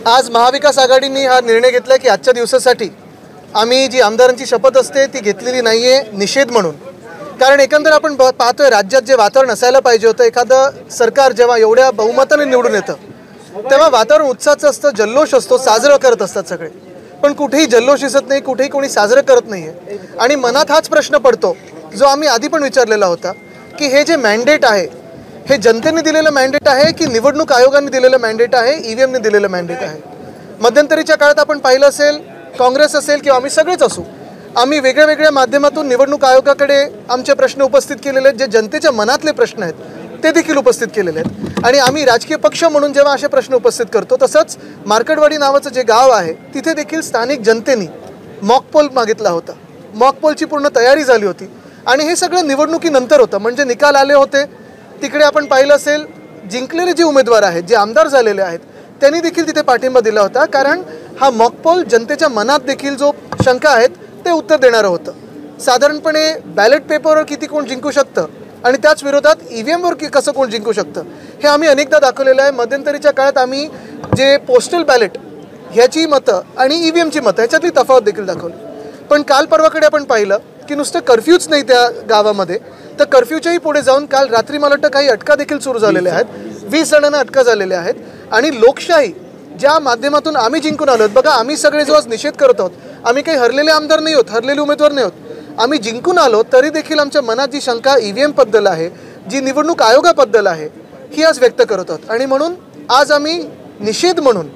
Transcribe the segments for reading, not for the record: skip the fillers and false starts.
आज महाविकास आघाडीने हा निर्णय घेतला की आजच्या दिवसासाठी आम्ही जी आमदारांची शपथ असते ती घेतलेली नाहीये, निषेध म्हणून। कारण एकंदर आपण पाहतोय राज्यात जे वातावरण असायला पाहिजे होतं, एखादं सरकार जेव्हा एवढ्या बहुमताने निवडून येतं तेव्हा वातावरण उत्साहाचं असतं, जल्लोष असतो, साजरं करत असतात सगळे। पण कुठेही जल्लोष दिसत नाही, कुठेही कोणी साजरं करत नाहीये। आणि मनात हाच प्रश्न पडतो जो आम्ही आधी पण विचारलेला होता की हे जे मॅन्डेट आहे हे जनतेने दिलेलं मॅन्डेट आहे की निवडणूक आयोगाने दिलेलं मॅन्डेट आहे, ईव्हीएमने दिलेलं मॅन्डेट आहे। मध्यंतरीच्या काळात आपण पाहिलं असेल, काँग्रेस असेल किंवा आम्ही सगळेच असू, आम्ही वेगळ्या माध्यमातून निवडणूक आयोगाकडे आमचे प्रश्न उपस्थित केलेले आहेत, जे जनतेच्या मनातले प्रश्न आहेत ते देखील उपस्थित केलेले आहेत। आणि आम्ही राजकीय पक्ष म्हणून जेव्हा असे प्रश्न उपस्थित करतो, तसंच मार्केटवाडी नावाचं जे गाव आहे तिथे देखील स्थानिक जनतेने मॉकपोल मागितला होता। मॉकपोलची पूर्ण तयारी झाली होती आणि हे सगळं निवडणुकीनंतर होतं, म्हणजे निकाल आले होते। तिकडे आपण पाहिलं असेल, जिंकलेले जे उमेदवार आहेत, जे आमदार झालेले आहेत, त्यांनी देखील तिथे पाठिंबा दिला होता, कारण हा मॉकपोल जनतेच्या मनात देखील जो शंका आहेत ते उत्तर देणारं होतं। साधारणपणे बॅलेट पेपरवर किती कोण जिंकू शकतं आणि त्याच विरोधात ईव्हीएमवर कसं कोण जिंकू शकतं हे आम्ही अनेकदा दाखवलेलं आहे। मध्यंतरीच्या काळात आम्ही जे पोस्टल बॅलेट ह्याची मतं आणि ईव्हीएमची मतं ह्याच्यातली तफावत देखील दाखवली। पण काल परवाकडे आपण पाहिलं की नुसतं कर्फ्यूच नाही त्या गावामध्ये, तर कर्फ्यूच्याही पुढे जाऊन काल रात्री मला वाटतं काही अटका देखील सुरू झालेल्या आहेत, 20 जणांना अटका झालेल्या आहेत। आणि लोकशाही ज्या माध्यमातून आम्ही जिंकून आलो, बघा आम्ही सगळे जो आज निषेध करत आहोत, आम्ही काही हरलेले आमदार नाही आहोत, हरलेले उमेदवार नाही आहोत, आम्ही जिंकून आलो तरी देखील आमच्या मनात जी शंका ईव्हीएमबद्दल आहे, जी निवडणूक आयोगाबद्दल आहे, ही आज व्यक्त करत आहोत। आणि म्हणून आज आम्ही निषेध म्हणून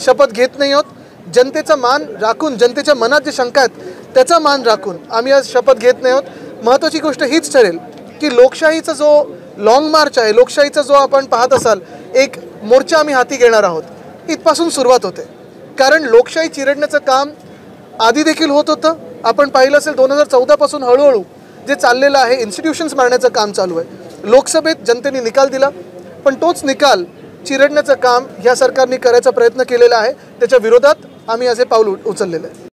शपथ घेत नाही आहोत। जनतेचा मान राखून, जनतेच्या मनात जे शंका आहेत त्याचा मान राखून आम्ही आज शपथ घेत नाही आहोत। महत्त्वाची गोष्ट हीच ठरेल की लोकशाहीचा जो लॉंग मार्च आहे, लोकशाहीचा जो आपण पाहत असाल एक मोर्चा आम्ही हाती घेणार आहोत, इथपासून सुरुवात होते। कारण लोकशाही चिरडण्याचं काम आधी देखील होत होतं। आपण पाहिलं असेल 2014 पासून हळूहळू जे चाललेलं आहे, इन्स्टिट्यूशन्स मारण्याचं काम चालू आहे। लोकसभेत जनतेने निकाल दिला, पण तोच निकाल चिरडण्याचं काम ह्या सरकारने करायचा प्रयत्न केलेला आहे। त्याच्या विरोधात आम्ही असे पाऊल उचललेलं आहे।